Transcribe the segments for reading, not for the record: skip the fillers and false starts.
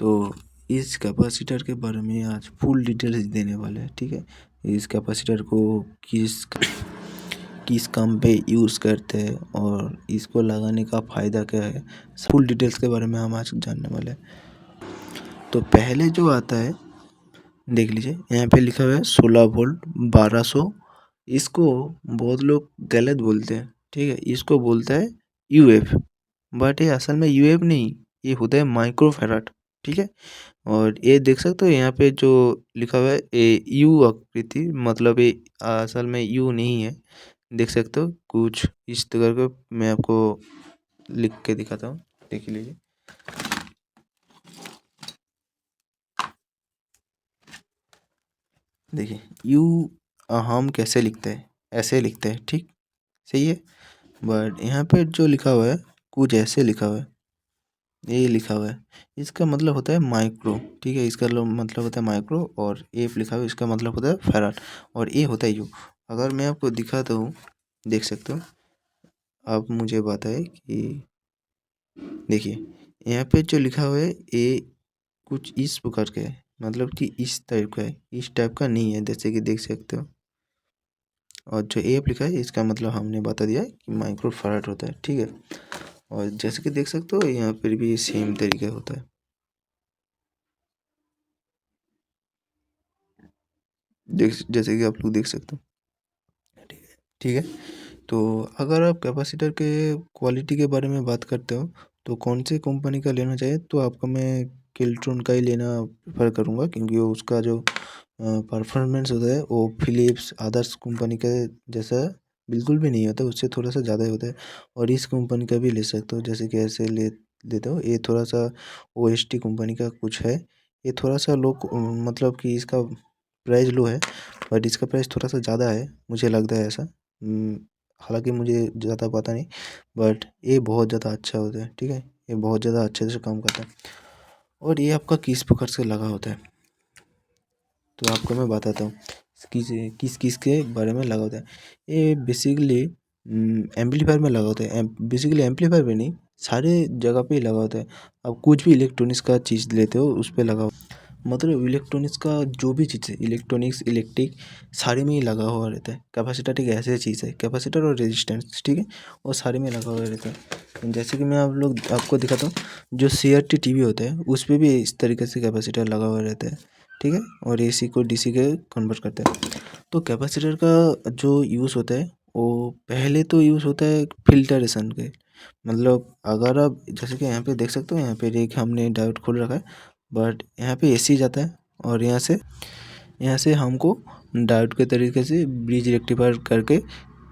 तो इस कैपेसिटर के बारे में आज फुल डिटेल्स देने वाले हैं। ठीक है, इस कैपेसिटर को किस किस काम पे यूज़ करते हैं और इसको लगाने का फ़ायदा क्या है, फुल डिटेल्स के बारे में हम आज जानने वाले हैं। तो पहले जो आता है देख लीजिए, यहाँ पे लिखा हुआ है 16 वोल्ट 1200। इसको बहुत लोग गलत बोलते हैं। ठीक है, इसको बोलता है यूएफ, बट ये असल में यूएफ नहीं, ये होता है माइक्रो फैराड। ठीक है, और ये देख सकते हो यहाँ पे जो लिखा हुआ है ये यू आकृति, मतलब ये असल में यू नहीं है। देख सकते हो कुछ इस तरह का, मैं आपको लिख के दिखाता हूँ, देख लीजिए। देखिए यू हम कैसे लिखते हैं, ऐसे लिखते हैं, ठीक सही है। बट यहाँ पे जो लिखा हुआ है कुछ ऐसे लिखा हुआ है, ये लिखा हुआ है, इसका मतलब होता है माइक्रो। ठीक है, इसका मतलब होता है माइक्रो, और एफ लिखा हुआ है इसका मतलब होता है फैराड, और ए होता है यू। अगर मैं आपको दिखाता हूँ, देख सकते हो आप, मुझे बताए कि देखिए यहाँ पे जो लिखा हुआ है ये कुछ इस प्रकार का है, मतलब कि इस टाइप का है, इस टाइप का नहीं है, जैसे कि देख सकते हो। और जो एफ लिखा है इसका मतलब हमने बता दिया कि माइक्रो फैराड होता है। ठीक है, और जैसे कि देख सकते हो यहाँ पर भी सेम तरीका होता है, जैसे कि आप लोग देख सकते हो। ठीक है, तो अगर आप कैपेसिटर के क्वालिटी के बारे में बात करते हो तो कौन से कंपनी का लेना चाहिए, तो आपको मैं किल्ट्रॉन का ही लेना प्रेफर करूँगा, क्योंकि वो उसका जो परफॉर्मेंस होता है वो फिलिप्स अदर्स कंपनी के जैसा बिल्कुल भी नहीं होता, उससे थोड़ा सा ज़्यादा ही होता है। और इस कंपनी का भी ले सकते हो, जैसे कि ऐसे लेते हो, ये थोड़ा सा ओ एस टी कंपनी का कुछ है, ये थोड़ा सा लो, मतलब कि इसका प्राइस लो है, बट इसका प्राइस थोड़ा सा ज़्यादा है, मुझे लगता है ऐसा। हालांकि मुझे ज़्यादा पता नहीं, बट ये बहुत ज़्यादा अच्छा होता है। ठीक है, ये बहुत ज़्यादा अच्छे से काम करता है। और ये आपका किस प्रकार से लगा होता है, तो आपको मैं बताता हूँ किस किस किस के बारे में लगा होता है। ये बेसिकली एम्पलीफायर में लगा होता है, बेसिकली एम्पलीफायर में नहीं, सारे जगह पे ही लगा होता है। आप कुछ भी इलेक्ट्रॉनिक्स का चीज़ लेते हो उस पर लगा, मतलब इलेक्ट्रॉनिक्स का जो भी चीज़ है, इलेक्ट्रॉनिक्स इलेक्ट्रिक सारे में ही लगा हुआ रहता है। कैपेसिटर एक ऐसी चीज़ है, कैपेसिटर और रेजिस्टेंस, ठीक है, वो सारे में लगा हुआ रहता है। जैसे कि मैं आपको दिखाता हूँ, जो CRT टीवी होता है उस पर भी इस तरीके से कैपेसिटर लगा हुआ रहता है। ठीक है, और AC को DC के कन्वर्ट करता है। तो कैपेसिटर का जो यूज़ होता है वो पहले तो यूज़ होता है फिल्टरेशन के, मतलब अगर आप जैसे कि यहाँ पे देख सकते हो, यहाँ पे एक हमने डायोड खोल रखा है, बट यहाँ पे AC जाता है, और यहाँ से हमको डायोड के तरीके से ब्रिज रेक्टिफायर करके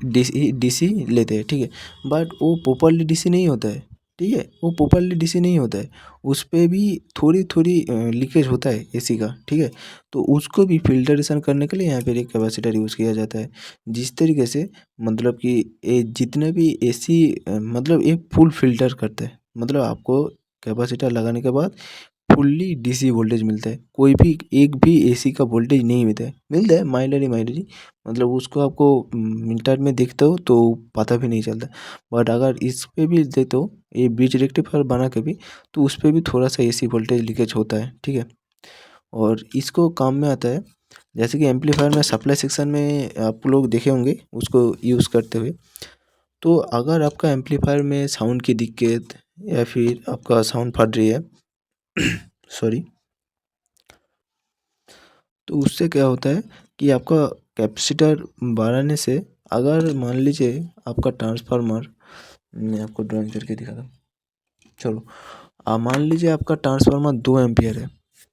DC लेते हैं। ठीक है, बट वो प्रॉपरली DC नहीं होता है। ठीक है, वो प्रॉपरली DC नहीं होता है, उस पर भी थोड़ी थोड़ी लीकेज होता है AC का। ठीक है, तो उसको भी फिल्टरेशन करने के लिए यहाँ पर एक कैपेसिटर यूज़ किया जाता है, जिस तरीके से मतलब कि ये जितने भी AC मतलब एक फुल फिल्टर करता है, मतलब आपको कैपेसिटर लगाने के बाद फुल्ली DC वोल्टेज मिलता है, कोई भी एक भी AC का वोल्टेज नहीं मिलता है माइनर ही, मतलब उसको आपको मीटर में देखते हो तो पता भी नहीं चलता। बट अगर इस पे भी देखते हो, ये ब्रिज रेक्टिफायर बना के भी, तो उस पे भी थोड़ा सा AC वोल्टेज लीकेज होता है। ठीक है, और इसको काम में आता है, जैसे कि एम्पलीफायर में सप्लाई सेक्शन में आप लोग देखे होंगे उसको यूज़ करते हुए। तो अगर आपका एम्पलीफायर में साउंड की दिक्कत या फिर आपका साउंड फट रही है सॉरी, तो उससे क्या होता है कि आपका कैपेसिटर बढ़ाने से, अगर मान लीजिए आपका ट्रांसफार्मर, मैं आपको ड्राइंग करके दिखाता हूँ, चलो मान लीजिए आपका ट्रांसफार्मर 2 एम्पियर है।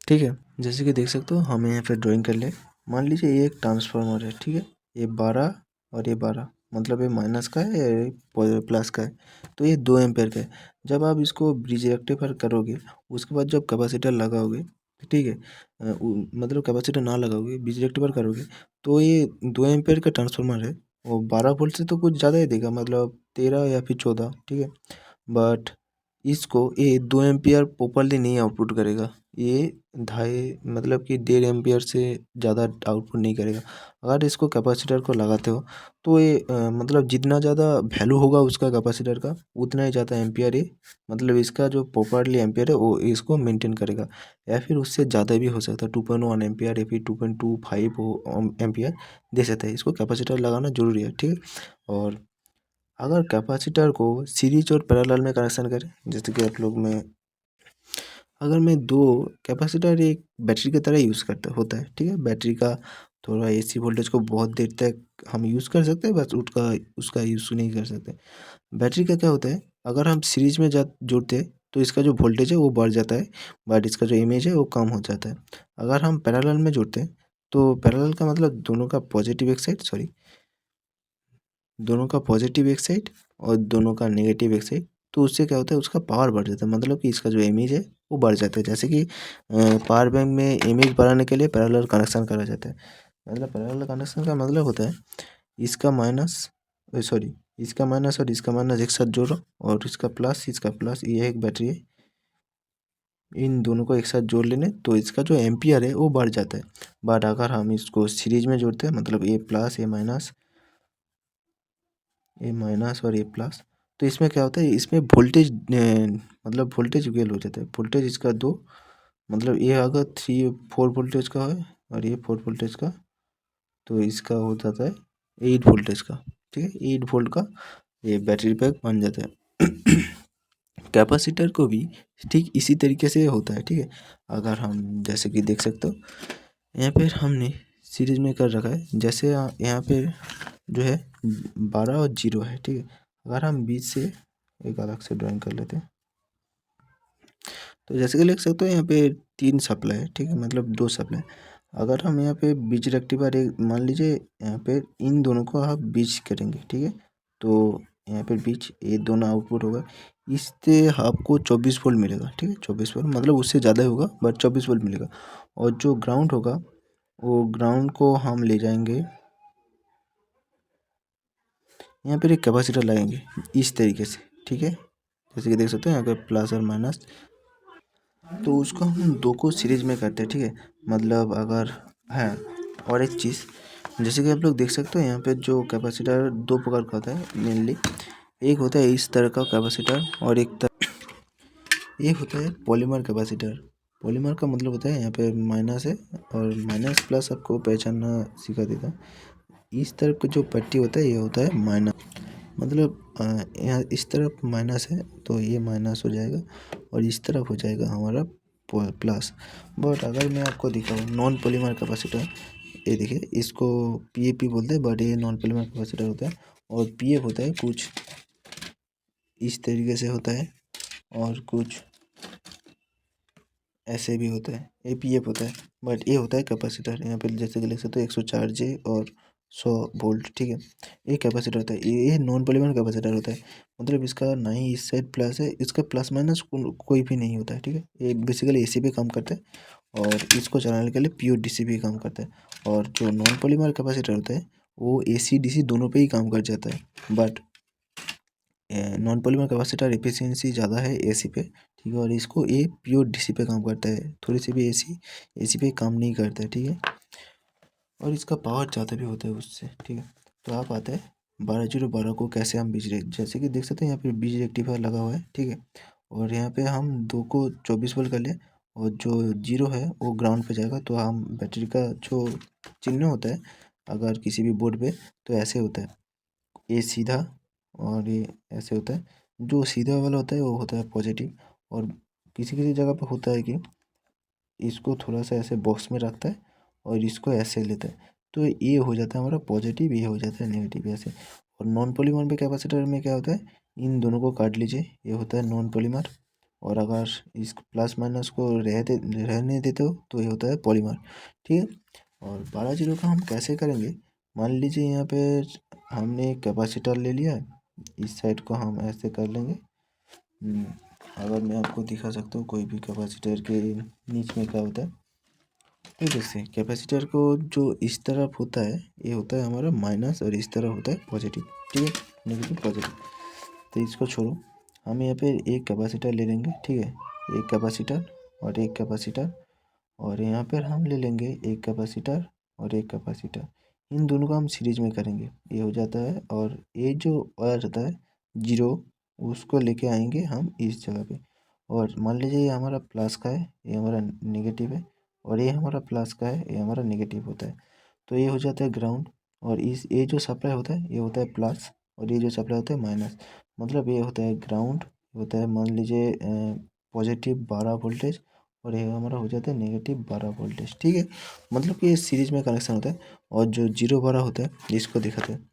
ठीक है, जैसे कि देख सकते हो, हमें यहाँ पे ड्राइंग कर ले, मान लीजिए ये एक ट्रांसफार्मर है। ठीक है, ये 12 और ये 12, मतलब ये माइनस का है, ये प्लस का है, तो ये 2 एम्पियर का है। जब आप इसको ब्रिज रेक्टिफायर करोगे, उसके बाद जब कैपेसिटर लगाओगे, ठीक है, मतलब कैपेसिटर ना लगाओगे, ब्रिज रेक्टिफायर करोगे, तो ये 2 एम्पियर का ट्रांसफार्मर है, वो 12 वोल्ट से तो कुछ ज़्यादा ही देगा, मतलब 13 या फिर 14। ठीक है, बट इसको ये 2 एम्पियर प्रॉपर्ली नहीं आउटपुट करेगा। ये 2.5 मतलब कि 1.5 एम्पियर से ज़्यादा आउटपुट नहीं करेगा। अगर इसको कैपेसिटर को लगाते हो तो ये मतलब जितना ज़्यादा वैल्यू होगा उसका कैपेसिटर का, उतना ही ज़्यादा एम्पियर ये मतलब इसका जो प्रॉपर्ली एम्पियर है वो इसको मेंटेन करेगा। या फिर उससे ज़्यादा भी हो सकता है, 2.1 एम्पियर या फिर 2.25 एम्पियर दे सकता है। इसको कैपेसिटर लगाना ज़रूरी है, ठीक है। और अगर कैपेसिटर को सीरीज और पैरेलल में कनेक्शन करें, जैसे कि आप लोग में अगर मैं दो कैपेसिटर एक बैटरी की तरह यूज़ करता होता है, ठीक है। बैटरी का थोड़ा एसी वोल्टेज को बहुत देर तक हम यूज़ कर सकते हैं, बस उसका उसका यूज़ नहीं कर सकते। बैटरी का क्या होता है, अगर हम सीरीज में जा जोड़ते हैं तो इसका जो वोल्टेज है वो बढ़ जाता है, बट इसका जो इमेज है वो कम हो जाता है। अगर हम पैरेलल में जोड़ते हैं तो पैरेलल का मतलब दोनों का पॉजिटिव एक साइड दोनों का पॉजिटिव एक साइड और दोनों का नेगेटिव एक साइड, तो उससे क्या होता है उसका पावर बढ़ जाता है, मतलब कि इसका जो इमेज है वो बढ़ जाता है। जैसे कि पावर बैंक में इमेज बढ़ाने के लिए पैरेलल कनेक्शन करा जाता है। मतलब पैरेलल कनेक्शन का मतलब होता है इसका माइनस सॉरी इसका माइनस और इसका माइनस एक साथ जोड़ो और इसका प्लस, ये एक बैटरी है, इन दोनों को एक साथ जोड़ लेने तो इसका जो एम्पियर है वो बढ़ जाता है। बट अगर हम इसको सीरीज में जोड़ते हैं, मतलब ए प्लस ए माइनस और ए प्लस, तो इसमें क्या होता है, इसमें वोल्टेज मतलब वोल्टेज इक्वल हो जाता है। वोल्टेज इसका दो, मतलब ये अगर 4 वोल्टेज का है और ये 4 वोल्टेज का, तो इसका हो जाता है 8 वोल्टेज का, ठीक है। 8 वोल्ट का ये बैटरी पैक बन जाता है। कैपेसिटर को भी ठीक इसी तरीके से होता है, ठीक है। अगर हम जैसे कि देख सकते हो यहाँ पे हमने सीरीज में कर रखा है, जैसे यहाँ पे जो है 12 और 0 है, ठीक है। अगर हम बीच से एक अलग से ड्राइंग कर लेते हैं तो जैसे कि लिख सकते हो यहाँ पे 3 सप्लाई है, ठीक है, मतलब 2 सप्लाई। अगर हम यहाँ पे बीच रेक्टिफायर एक मान लीजिए यहाँ पे इन दोनों को आप बीच करेंगे, ठीक है। तो यहाँ पे बीच ये दोनों आउटपुट होगा, इससे आपको 24 वोल्ट मिलेगा, ठीक है। 24 वोल्ट मतलब उससे ज़्यादा ही होगा बट 24 वोल्ट मिलेगा। और जो ग्राउंड होगा वो ग्राउंड को हम ले जाएंगे, यहाँ पर एक कैपेसिटर लगाएंगे इस तरीके से, ठीक है। जैसे कि देख सकते हो यहाँ पे प्लस और माइनस, तो उसको हम दो को सीरीज में करते हैं, ठीक है। मतलब अगर है और एक चीज़, जैसे कि आप लोग देख सकते हो यहाँ पे जो कैपेसिटर दो प्रकार का होता है मेनली, एक होता है इस तरह का कैपेसिटर और एक होता है पॉलीमर कैपेसिटर। पॉलीमर का मतलब होता है यहाँ पे माइनस है और माइनस प्लस आपको पहचानना सिखा देता है। इस तरफ का जो पट्टी होता है ये होता है माइनस, मतलब यहाँ इस तरफ माइनस है तो ये माइनस हो जाएगा और इस तरफ हो जाएगा हमारा प्लस। बट अगर मैं आपको दिखाऊँ नॉन पॉलीमर कैपेसिटर, ये देखिए इसको पीएपी बोलते हैं, बट ये नॉन पॉलीमर कैपेसिटर होता है। और पीएफ होता है कुछ इस तरीके से होता है और कुछ ऐसे भी होता है, ये पीएफ होता है। बट ये होता है कैपेसिटर, यहाँ पे जैसे कि लिख सकते हो 104J और 100 वोल्ट, ठीक है। ये कैपेसिटर होता है, ये नॉन पॉलीमर कैपेसिटर होता है, मतलब इसका ना ही इस साइड प्लस है, इसका प्लस माइनस कोई भी नहीं होता है, ठीक है। ये बेसिकली एसी पे काम करता है और इसको चलाने के लिए प्योर डीसी पे काम करता है। और जो नॉन पॉलीमर कैपेसिटर होता है वो एसी डीसी दोनों पे ही काम कर जाता है। But non polymer capacitor efficiency ज़्यादा है एसी पे, ठीक है। और इसको ये प्योर डीसी पे काम करता है, थोड़ी सी भी एसी पे काम नहीं करता है, ठीक है। और इसका पावर ज़्यादा भी होता है उससे, ठीक है। तो आप आते हैं 12 को कैसे हम जैसे कि देख सकते हैं यहाँ पे बीज रेक्टिफायर लगा हुआ है, ठीक है। और यहाँ पे हम दो को 24 वोल्ट कर लें और जो 0 है वो ग्राउंड पे जाएगा, तो हम बैटरी का जो चिन्ह होता है अगर किसी भी बोर्ड पे, तो ऐसे होता है, ये सीधा और ये ऐसे होता है। जो सीधा वाला होता है वो होता है पॉजिटिव, और किसी किसी जगह पे होता है कि इसको थोड़ा सा ऐसे बॉक्स में रखता है और इसको ऐसे लेता है, तो ये हो जाता है हमारा पॉजिटिव, ये हो जाता है नेगेटिव ऐसे। और नॉन पॉलीमर में कैपेसिटर में क्या होता है, इन दोनों को काट लीजिए, ये होता है नॉन पॉलीमर। और अगर इस प्लस माइनस को रहने देते हो तो ये होता है पॉलीमर, ठीक है। और 12 का हम कैसे करेंगे, मान लीजिए यहाँ पे हमने कैपेसिटर ले लिया है, इस साइड को हम ऐसे कर लेंगे। अगर मैं आपको दिखा सकता हूँ कोई भी कैपेसिटर के नीच में क्या होता है, तो जैसे कैपेसिटर को जो इस तरफ होता है ये होता है हमारा माइनस और इस तरफ होता है पॉजिटिव, ठीक है, नेगेटिव पॉजिटिव। तो इसको छोड़ो, हम यहाँ पे एक कैपेसिटर ले लेंगे, ठीक है, एक कैपेसिटर और एक कैपेसिटर, और यहाँ पर हम ले लेंगे एक कैपेसिटर और एक कैपेसिटर। इन दोनों को हम सीरीज में करेंगे, ये हो जाता है। और ये जो वायर रहता है 0, उसको लेके आएंगे हम इस जगह पे। और मान लीजिए ये हमारा प्लस का है, ये हमारा नेगेटिव है, और ये हमारा प्लस का है, ये हमारा नेगेटिव होता है। तो ये हो जाता है ग्राउंड। और इस ये जो सप्लाई होता है ये होता है प्लस, और ये जो सप्लाई होता है माइनस। मतलब ये होता है ग्राउंड, होता है मान लीजिए पॉजिटिव 12 वोल्टेज, और ये हमारा हो जाता है नेगेटिव 12 वोल्टेज, ठीक है। मतलब कि ये सीरीज में कनेक्शन होता है। और जो 0 12 होता है इसको दिखाते हैं,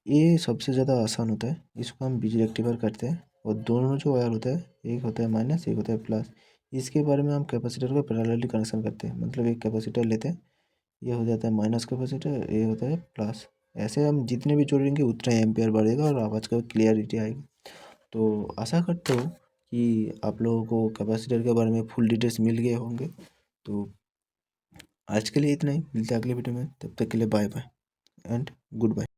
ये सबसे ज़्यादा आसान होता है, इसको हम बिजली रेक्टिफायर करते हैं। और दोनों जो वायर होता है, एक होता है माइनस, एक होता है प्लस, इसके बारे में हम कैपेसिटर को पैरेलली कनेक्शन करते हैं। मतलब एक कैपेसिटर लेते हैं, ये हो जाता है माइनस कैपेसिटर, ये होता है प्लस। ऐसे हम जितने भी जोड़ेंगे उतना एम्पियर बढ़ेगा और आवाज़ का क्लियरिटी आएगी। तो आशा करता हूँ कि आप लोगों को कैपेसिटर के बारे में फुल डिटेल्स मिल गए होंगे। तो आज के लिए इतना ही, मिलते हैं अगले वीडियो में, तब तक के लिए bye bye and good bye.